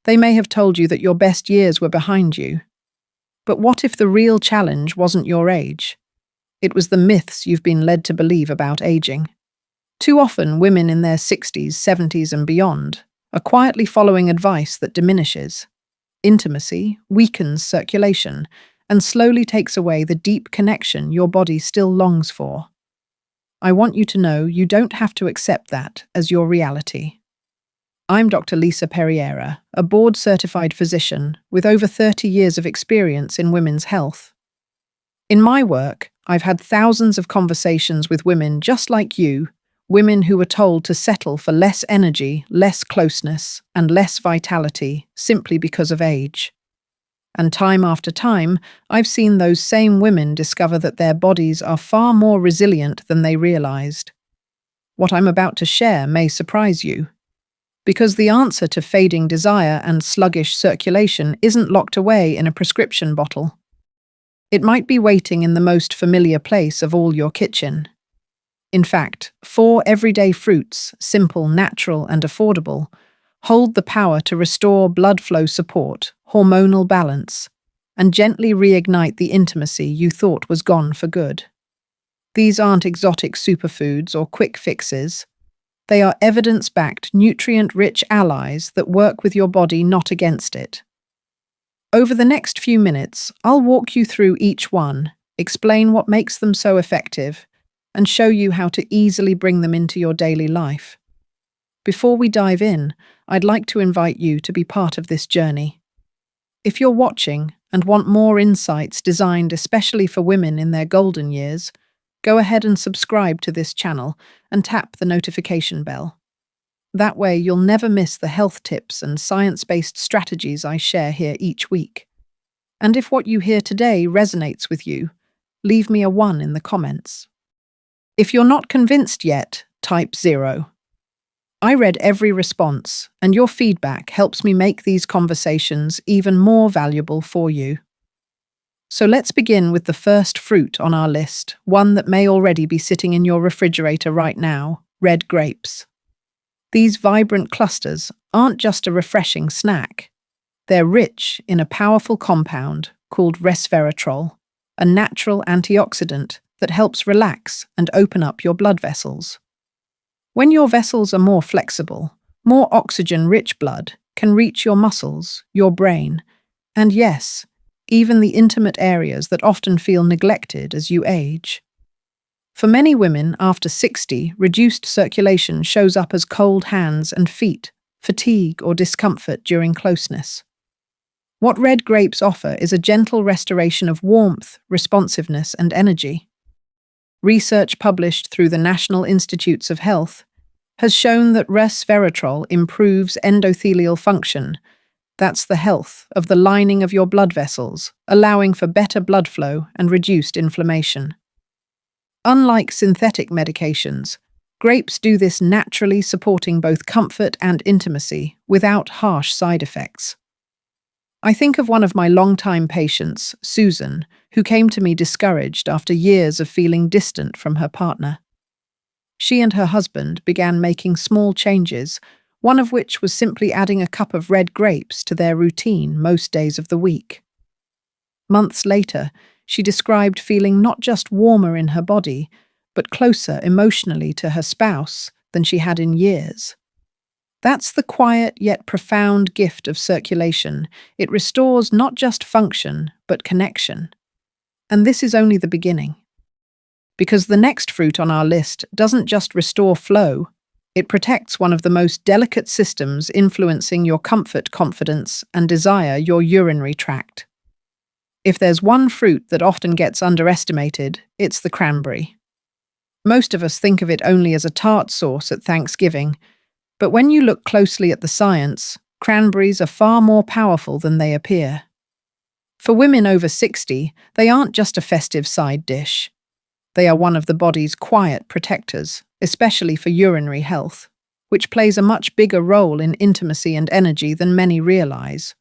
They may have told you that your best years were behind you. But what if the real challenge wasn't your age? It was the myths you've been led to believe about aging. Too often, women in their 60s, 70s, and beyond are quietly following advice that diminishes intimacy, weakens circulation, and slowly takes away the deep connection your body still longs for. I want you to know you don't have to accept that as your reality. I'm Dr. Lisa Perriera, a board-certified physician with over 30 years of experience in women's health. In my work, I've had thousands of conversations with women just like you, women who were told to settle for less energy, less closeness, and less vitality simply because of age. And time after time, I've seen those same women discover that their bodies are far more resilient than they realized. What I'm about to share may surprise you, because the answer to fading desire and sluggish circulation isn't locked away in a prescription bottle. It might be waiting in the most familiar place of all your kitchen. In fact, 4 everyday fruits, simple, natural, and affordable, hold the power to restore blood flow support, hormonal balance, and gently reignite the intimacy you thought was gone for good. These aren't exotic superfoods or quick fixes. They are evidence-backed, nutrient-rich allies that work with your body, not against it. Over the next few minutes, I'll walk you through each one, explain what makes them so effective, and show you how to easily bring them into your daily life. Before we dive in, I'd like to invite you to be part of this journey. If you're watching and want more insights designed especially for women in their golden years, go ahead and subscribe to this channel and tap the notification bell. That way you'll never miss the health tips and science-based strategies I share here each week. And if what you hear today resonates with you, leave me a 1 in the comments. If you're not convinced yet, type 0. I read every response, and your feedback helps me make these conversations even more valuable for you. So let's begin with the first fruit on our list, one that may already be sitting in your refrigerator right now: red grapes. These vibrant clusters aren't just a refreshing snack. They're rich in a powerful compound called resveratrol, a natural antioxidant that helps relax and open up your blood vessels. When your vessels are more flexible, more oxygen-rich blood can reach your muscles, your brain, and yes, even the intimate areas that often feel neglected as you age. For many women after 60, reduced circulation shows up as cold hands and feet, fatigue, or discomfort during closeness. What red grapes offer is a gentle restoration of warmth, responsiveness, and energy. Research published through the National Institutes of Health has shown that resveratrol improves endothelial function. That's the health of the lining of your blood vessels, allowing for better blood flow and reduced inflammation. Unlike synthetic medications, grapes do this naturally, supporting both comfort and intimacy without harsh side effects. I think of one of my longtime patients, Susan, who came to me discouraged after years of feeling distant from her partner. She and her husband began making small changes, one of which was simply adding a cup of red grapes to their routine most days of the week. Months later, she described feeling not just warmer in her body, but closer emotionally to her spouse than she had in years. That's the quiet yet profound gift of circulation. It restores not just function, but connection. And this is only the beginning. Because the next fruit on our list doesn't just restore flow, it protects one of the most delicate systems influencing your comfort, confidence, and desire, your urinary tract. If there's one fruit that often gets underestimated, it's the cranberry. Most of us think of it only as a tart sauce at Thanksgiving, but when you look closely at the science, cranberries are far more powerful than they appear. For women over 60, they aren't just a festive side dish. They are one of the body's quiet protectors, especially for urinary health, which plays a much bigger role in intimacy and energy than many realize.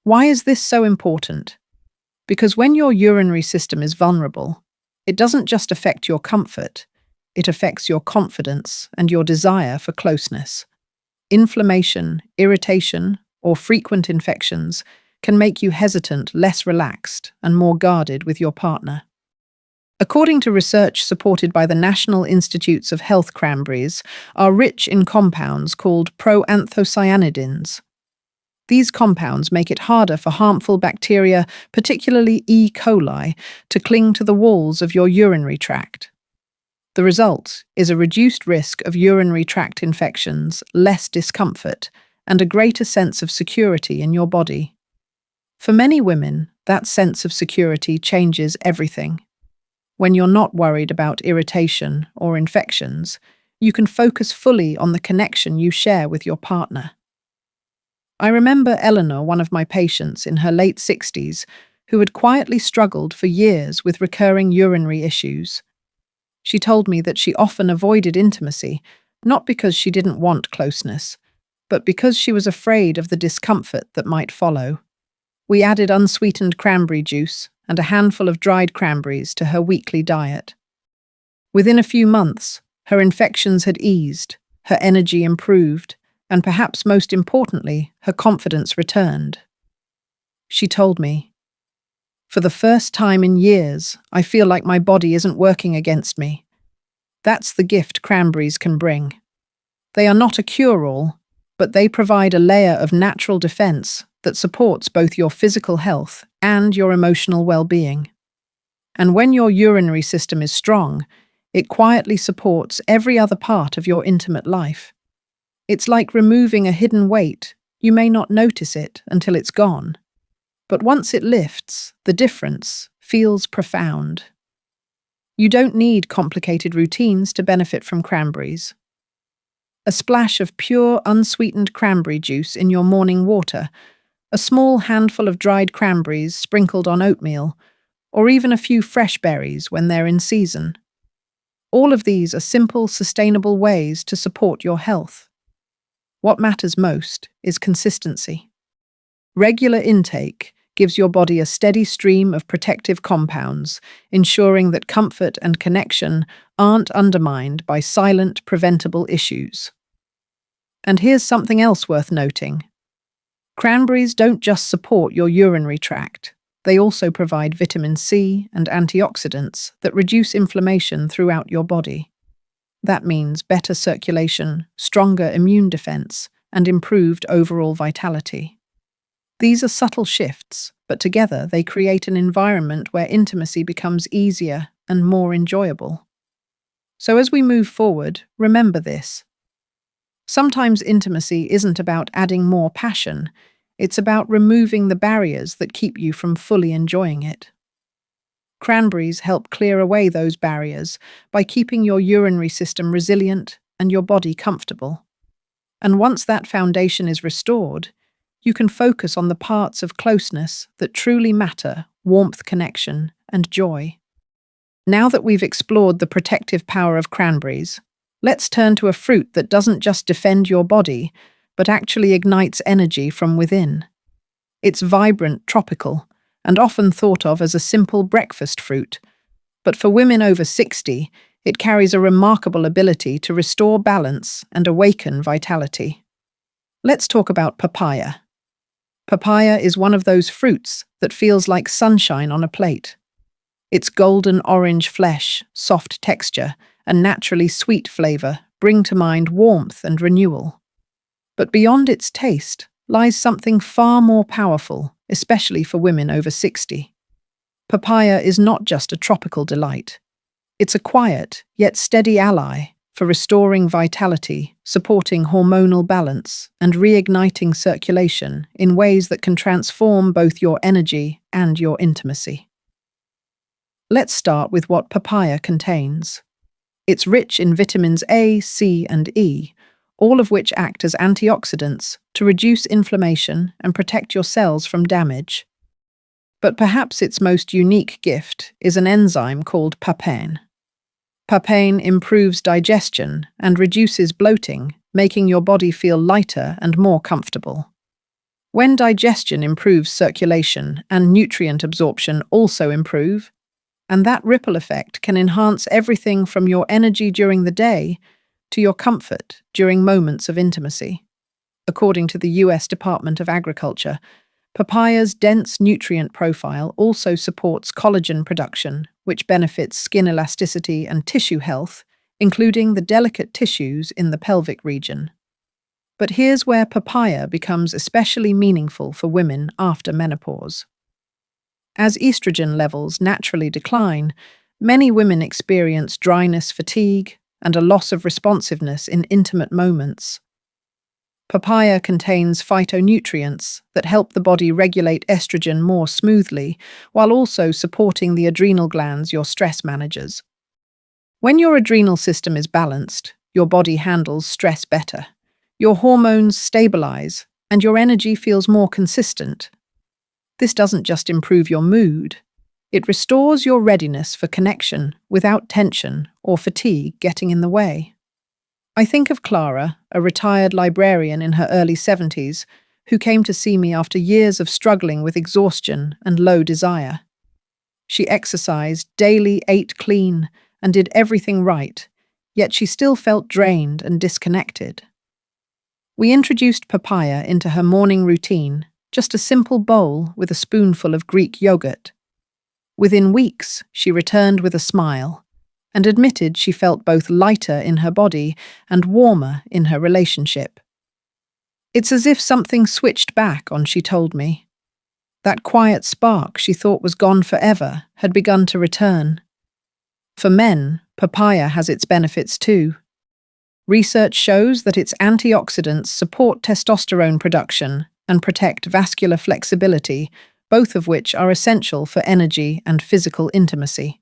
Why is this so important? Because when your urinary system is vulnerable, it doesn't just affect your comfort, it affects your confidence and your desire for closeness. Inflammation, irritation, or frequent infections can make you hesitant, less relaxed, and more guarded with your partner. According to research supported by the National Institutes of Health, cranberries are rich in compounds called proanthocyanidins. These compounds make it harder for harmful bacteria, particularly E. coli, to cling to the walls of your urinary tract. The result is a reduced risk of urinary tract infections, less discomfort, and a greater sense of security in your body. For many women, that sense of security changes everything. When you're not worried about irritation or infections, you can focus fully on the connection you share with your partner. I remember Eleanor, one of my patients in her late 60s, who had quietly struggled for years with recurring urinary issues. She told me that she often avoided intimacy, not because she didn't want closeness, but because she was afraid of the discomfort that might follow. We added unsweetened cranberry juice and a handful of dried cranberries to her weekly diet. Within a few months, her infections had eased, her energy improved, and perhaps most importantly, her confidence returned. She told me, "For the first time in years, I feel like my body isn't working against me. That's the gift cranberries can bring. They are not a cure-all, but they provide a layer of natural defense that supports both your physical health and your emotional well-being. And when your urinary system is strong, it quietly supports every other part of your intimate life. It's like removing a hidden weight. You may not notice it until it's gone. But once it lifts, the difference feels profound. You don't need complicated routines to benefit from cranberries. A splash of pure, unsweetened cranberry juice in your morning water, a small handful of dried cranberries sprinkled on oatmeal, or even a few fresh berries when they're in season. All of these are simple, sustainable ways to support your health. What matters most is consistency. Regular intake gives your body a steady stream of protective compounds, ensuring that comfort and connection aren't undermined by silent, preventable issues. And here's something else worth noting. Cranberries don't just support your urinary tract. They also provide vitamin C and antioxidants that reduce inflammation throughout your body. That means better circulation, stronger immune defense, and improved overall vitality. These are subtle shifts, but together they create an environment where intimacy becomes easier and more enjoyable. So as we move forward, remember this. Sometimes intimacy isn't about adding more passion, it's about removing the barriers that keep you from fully enjoying it. Cranberries help clear away those barriers by keeping your urinary system resilient and your body comfortable. And once that foundation is restored, you can focus on the parts of closeness that truly matter: warmth, connection, and joy. Now that we've explored the protective power of cranberries, let's turn to a fruit that doesn't just defend your body, but actually ignites energy from within. It's vibrant, tropical, and often thought of as a simple breakfast fruit. But for women over 60, it carries a remarkable ability to restore balance and awaken vitality. Let's talk about papaya. Papaya is one of those fruits that feels like sunshine on a plate. Its golden orange flesh, soft texture, and naturally sweet flavor bring to mind warmth and renewal. But beyond its taste lies something far more powerful, especially for women over 60. Papaya is not just a tropical delight. It's a quiet, yet steady ally for restoring vitality, supporting hormonal balance, and reigniting circulation in ways that can transform both your energy and your intimacy. Let's start with what papaya contains. It's rich in vitamins A, C, and E, all of which act as antioxidants to reduce inflammation and protect your cells from damage. But perhaps its most unique gift is an enzyme called papain. Papain improves digestion and reduces bloating, making your body feel lighter and more comfortable. When digestion improves, circulation and nutrient absorption also improve, and that ripple effect can enhance everything from your energy during the day to your comfort during moments of intimacy. According to the US Department of Agriculture, papaya's dense nutrient profile also supports collagen production, which benefits skin elasticity and tissue health, including the delicate tissues in the pelvic region. But here's where papaya becomes especially meaningful for women after menopause. As estrogen levels naturally decline, many women experience dryness, fatigue, and a loss of responsiveness in intimate moments. Papaya contains phytonutrients that help the body regulate estrogen more smoothly, while also supporting the adrenal glands, your stress managers. When your adrenal system is balanced, your body handles stress better. Your hormones stabilize, and your energy feels more consistent. This doesn't just improve your mood, it restores your readiness for connection without tension or fatigue getting in the way. I think of Clara, a retired librarian in her early 70s, who came to see me after years of struggling with exhaustion and low desire. She exercised daily, ate clean, and did everything right, yet she still felt drained and disconnected. We introduced papaya into her morning routine, just a simple bowl with a spoonful of Greek yogurt. Within weeks, she returned with a smile and admitted she felt both lighter in her body and warmer in her relationship. It's as if something switched back on, she told me. That quiet spark she thought was gone forever had begun to return. For men, papaya has its benefits too. Research shows that its antioxidants support testosterone production and protect vascular flexibility, both of which are essential for energy and physical intimacy.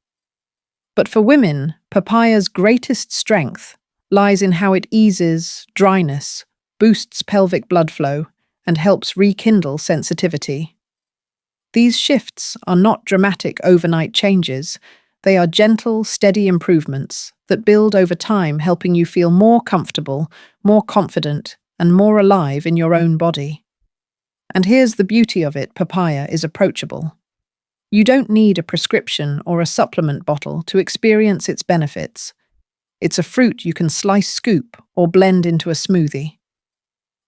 But for women, papaya's greatest strength lies in how it eases dryness, boosts pelvic blood flow, and helps rekindle sensitivity. These shifts are not dramatic overnight changes. They are gentle, steady improvements that build over time, helping you feel more comfortable, more confident, and more alive in your own body. And here's the beauty of it: papaya is approachable. You don't need a prescription or a supplement bottle to experience its benefits. It's a fruit you can slice, scoop, or blend into a smoothie.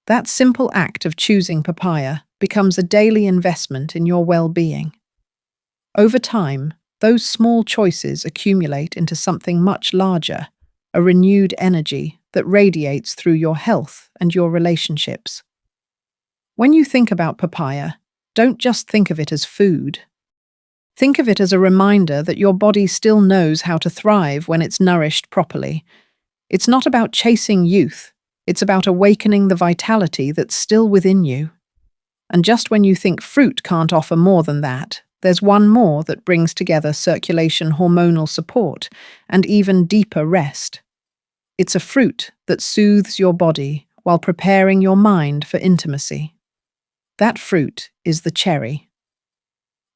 That simple act of choosing papaya becomes a daily investment in your well-being. Over time, those small choices accumulate into something much larger, a renewed energy that radiates through your health and your relationships. When you think about papaya, don't just think of it as food. Think of it as a reminder that your body still knows how to thrive when it's nourished properly. It's not about chasing youth, it's about awakening the vitality that's still within you. And just when you think fruit can't offer more than that, there's one more that brings together circulation, hormonal support, and even deeper rest. It's a fruit that soothes your body while preparing your mind for intimacy. That fruit is the cherry.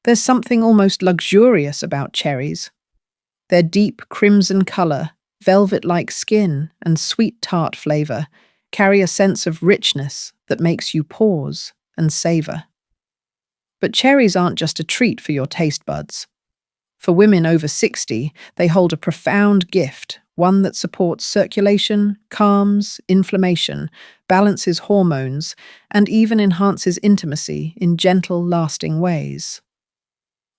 There's something almost luxurious about cherries. Their deep crimson color, velvet-like skin, and sweet tart flavor carry a sense of richness that makes you pause and savor. But cherries aren't just a treat for your taste buds. For women over 60, they hold a profound gift, one that supports circulation, calms inflammation, balances hormones, and even enhances intimacy in gentle, lasting ways.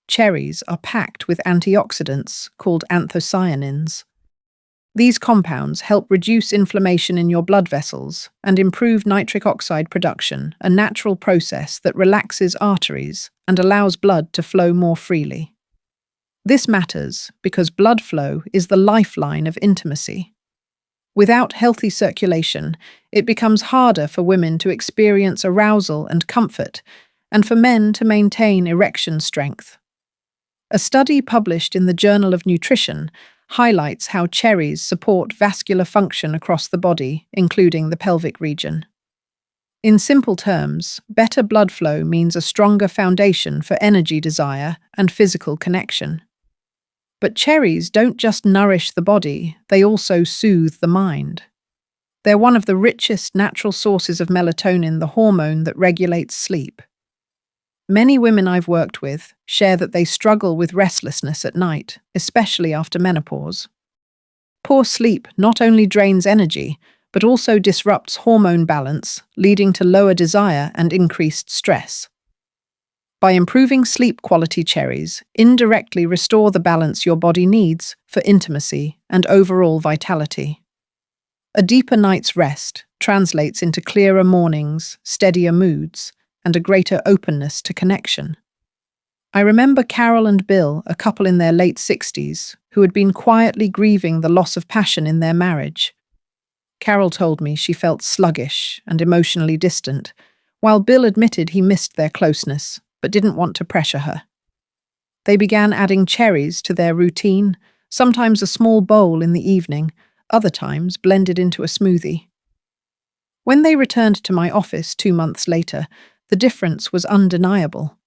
Cherries are packed with antioxidants called anthocyanins. These compounds help reduce inflammation in your blood vessels and improve nitric oxide production, a natural process that relaxes arteries and allows blood to flow more freely. This matters because blood flow is the lifeline of intimacy. Without healthy circulation, it becomes harder for women to experience arousal and comfort, and for men to maintain erection strength. A study published in the Journal of Nutrition highlights how cherries support vascular function across the body, including the pelvic region. In simple terms, better blood flow means a stronger foundation for energy, desire, and physical connection. But cherries don't just nourish the body, they also soothe the mind. They're one of the richest natural sources of melatonin, the hormone that regulates sleep. Many women I've worked with share that they struggle with restlessness at night, especially after menopause. Poor sleep not only drains energy, but also disrupts hormone balance, leading to lower desire and increased stress. By improving sleep quality, cherries indirectly restore the balance your body needs for intimacy and overall vitality. A deeper night's rest translates into clearer mornings, steadier moods, and a greater openness to connection. I remember Carol and Bill, a couple in their late 60s, who had been quietly grieving the loss of passion in their marriage. Carol told me she felt sluggish and emotionally distant, while Bill admitted he missed their closeness, but didn't want to pressure her. They began adding cherries to their routine, sometimes a small bowl in the evening, other times blended into a smoothie. When they returned to my office 2 months later, the difference was undeniable.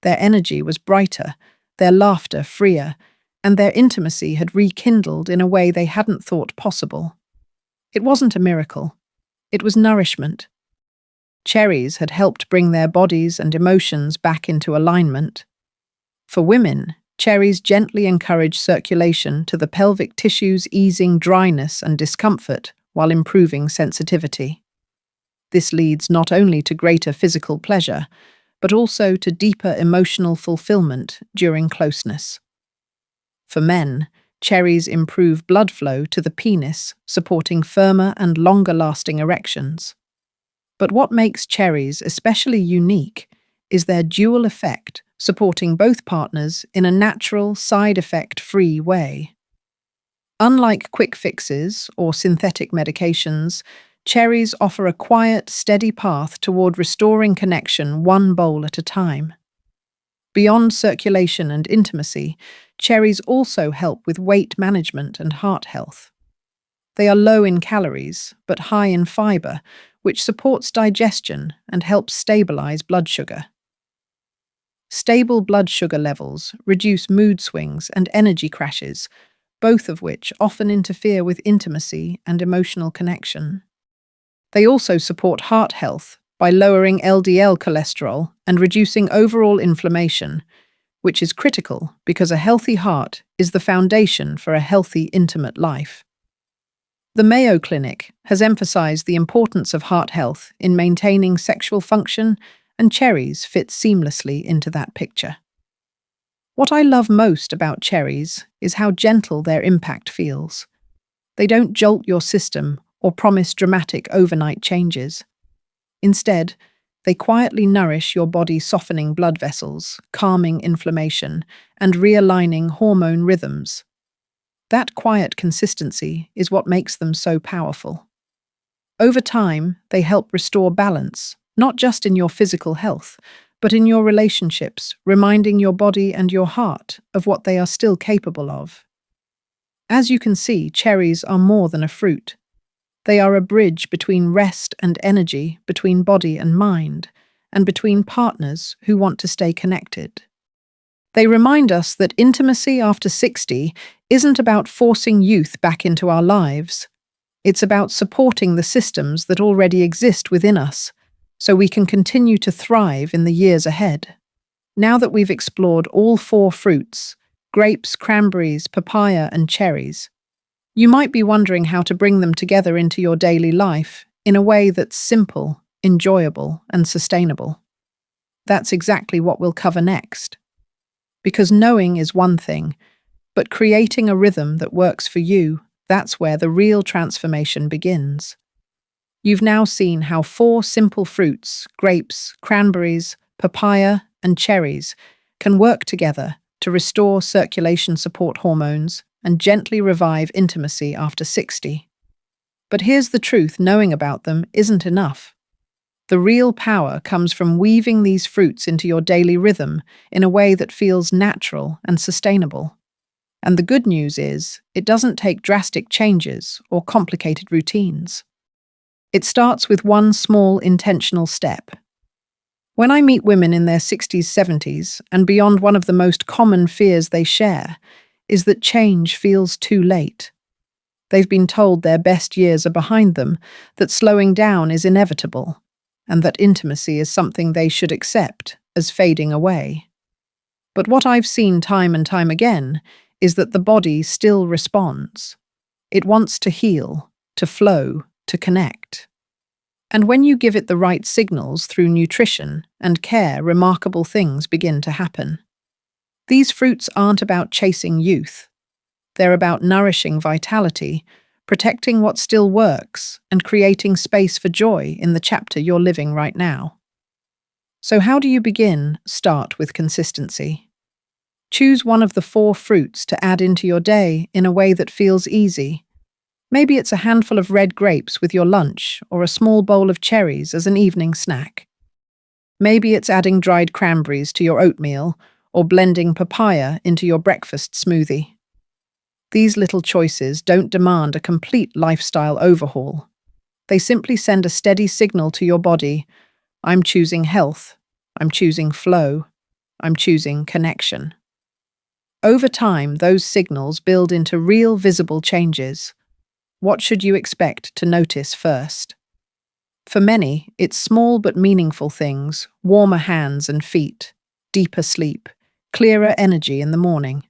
Their energy was brighter, their laughter freer, and their intimacy had rekindled in a way they hadn't thought possible. It wasn't a miracle. It was nourishment. Cherries had helped bring their bodies and emotions back into alignment. For women, cherries gently encourage circulation to the pelvic tissues, easing dryness and discomfort while improving sensitivity. This leads not only to greater physical pleasure, but also to deeper emotional fulfillment during closeness. For men, cherries improve blood flow to the penis, supporting firmer and longer-lasting erections. But what makes cherries especially unique is their dual effect, supporting both partners in a natural, side-effect-free way. Unlike quick fixes or synthetic medications, cherries offer a quiet, steady path toward restoring connection one bowl at a time. Beyond circulation and intimacy, cherries also help with weight management and heart health. They are low in calories, but high in fiber, which supports digestion and helps stabilize blood sugar. Stable blood sugar levels reduce mood swings and energy crashes, both of which often interfere with intimacy and emotional connection. They also support heart health by lowering LDL cholesterol and reducing overall inflammation, which is critical because a healthy heart is the foundation for a healthy, intimate life. The Mayo Clinic has emphasized the importance of heart health in maintaining sexual function, and cherries fit seamlessly into that picture. What I love most about cherries is how gentle their impact feels. They don't jolt your system or promise dramatic overnight changes. Instead, they quietly nourish your body, softening blood vessels, calming inflammation, and realigning hormone rhythms. That quiet consistency is what makes them so powerful. Over time, they help restore balance, not just in your physical health, but in your relationships, reminding your body and your heart of what they are still capable of. As you can see, cherries are more than a fruit. They are a bridge between rest and energy, between body and mind, and between partners who want to stay connected. They remind us that intimacy after 60 isn't about forcing youth back into our lives. It's about supporting the systems that already exist within us, so we can continue to thrive in the years ahead. Now that we've explored all 4 fruits, grapes, cranberries, papaya, and cherries, you might be wondering how to bring them together into your daily life in a way that's simple, enjoyable, and sustainable. That's exactly what we'll cover next. Because knowing is one thing, but creating a rhythm that works for you, that's where the real transformation begins. You've now seen how 4 simple fruits, grapes, cranberries, papaya, and cherries, can work together to restore circulation, support hormones, and gently revive intimacy after 60. But here's the truth: knowing about them isn't enough. The real power comes from weaving these fruits into your daily rhythm in a way that feels natural and sustainable. And the good news is, it doesn't take drastic changes or complicated routines. It starts with one small, intentional step. When I meet women in their 60s, 70s, and beyond, one of the most common fears they share is that change feels too late. They've been told their best years are behind them, that slowing down is inevitable, and that intimacy is something they should accept as fading away. But what I've seen time and time again is that the body still responds. It wants to heal, to flow, to connect. And when you give it the right signals through nutrition and care, remarkable things begin to happen. These fruits aren't about chasing youth. They're about nourishing vitality, protecting what still works, and creating space for joy in the chapter you're living right now. So how do you begin? Start with consistency. Choose one of the 4 fruits to add into your day in a way that feels easy. Maybe it's a handful of red grapes with your lunch or a small bowl of cherries as an evening snack. Maybe it's adding dried cranberries to your oatmeal or blending papaya into your breakfast smoothie. These little choices don't demand a complete lifestyle overhaul. They simply send a steady signal to your body: I'm choosing health, I'm choosing flow, I'm choosing connection. Over time, those signals build into real visible changes. What should you expect to notice first? For many, it's small but meaningful things: warmer hands and feet, deeper sleep, clearer energy in the morning.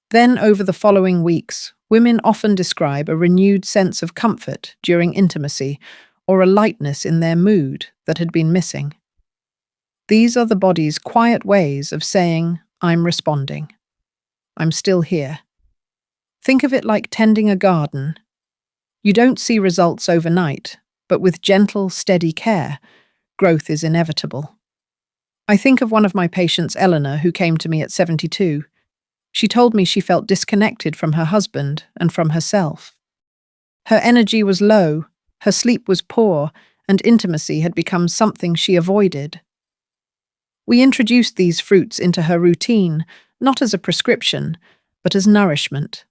Then, over the following weeks, women often describe a renewed sense of comfort during intimacy or a lightness in their mood that had been missing. These are the body's quiet ways of saying, I'm responding. I'm still here. Think of it like tending a garden. You don't see results overnight, but with gentle, steady care, growth is inevitable. I think of one of my patients, Eleanor, who came to me at 72. She told me she felt disconnected from her husband and from herself. Her energy was low, her sleep was poor, and intimacy had become something she avoided. We introduced these fruits into her routine, not as a prescription, but as nourishment.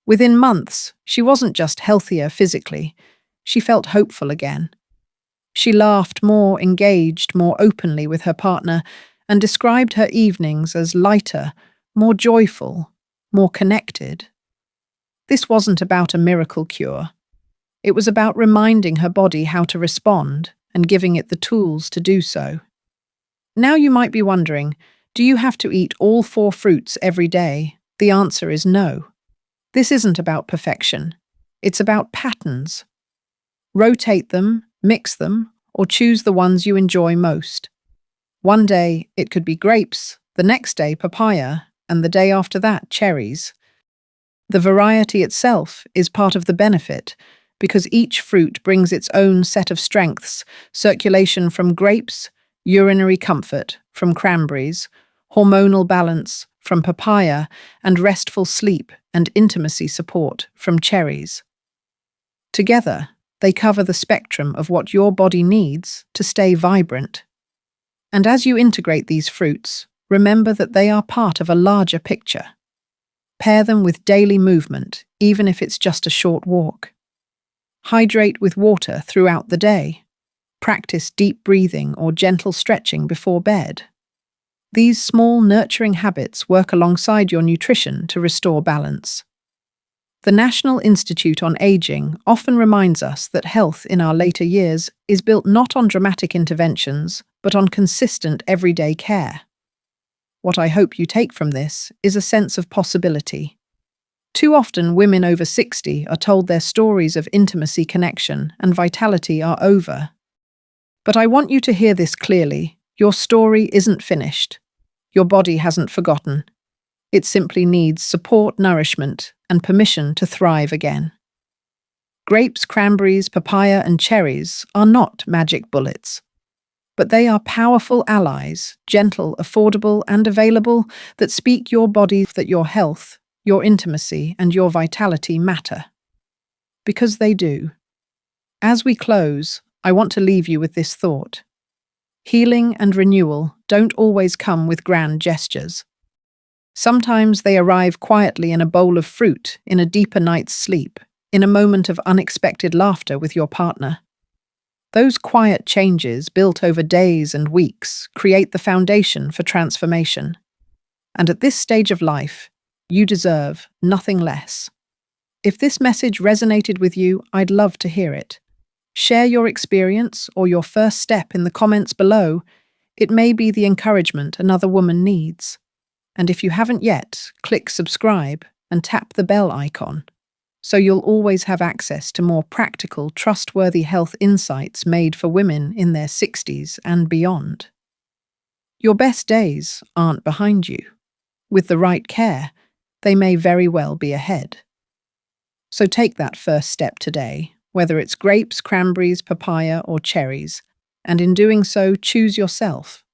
Within months, she wasn't just healthier physically, she felt hopeful again. She laughed more, engaged more openly with her partner, and described her evenings as lighter, more joyful, more connected. This wasn't about a miracle cure. It was about reminding her body how to respond and giving it the tools to do so. Now you might be wondering, do you have to eat all 4 fruits every day? The answer is no. This isn't about perfection. It's about patterns. Rotate them, mix them, or choose the ones you enjoy most. One day, it could be grapes, the next day, papaya, and the day after that, cherries. The variety itself is part of the benefit, because each fruit brings its own set of strengths: circulation from grapes, urinary comfort from cranberries, hormonal balance from papaya, and restful sleep and intimacy support from cherries. Together, they cover the spectrum of what your body needs to stay vibrant. And as you integrate these fruits, remember that they are part of a larger picture. Pair them with daily movement, even if it's just a short walk. Hydrate with water throughout the day. Practice deep breathing or gentle stretching before bed. These small, nurturing habits work alongside your nutrition to restore balance. The National Institute on Aging often reminds us that health in our later years is built not on dramatic interventions, but on consistent everyday care. What I hope you take from this is a sense of possibility. Too often, women over 60 are told their stories of intimacy, connection, and vitality are over. But I want you to hear this clearly: your story isn't finished. Your body hasn't forgotten. It simply needs support, nourishment, and permission to thrive again. Grapes, cranberries, papaya, and cherries are not magic bullets, but they are powerful allies, gentle, affordable, and available, that speak your body that your health, your intimacy, and your vitality matter. Because they do. As we close, I want to leave you with this thought. Healing and renewal don't always come with grand gestures. Sometimes they arrive quietly in a bowl of fruit, in a deeper night's sleep, in a moment of unexpected laughter with your partner. Those quiet changes, built over days and weeks, create the foundation for transformation. And at this stage of life, you deserve nothing less. If this message resonated with you, I'd love to hear it. Share your experience or your first step in the comments below. It may be the encouragement another woman needs. And if you haven't yet, click subscribe and tap the bell icon. so you'll always have access to more practical, trustworthy health insights made for women in their 60s and beyond. Your best days aren't behind you. With the right care, they may very well be ahead. So take that first step today, whether it's grapes, cranberries, papaya, or cherries, and in doing so, choose yourself.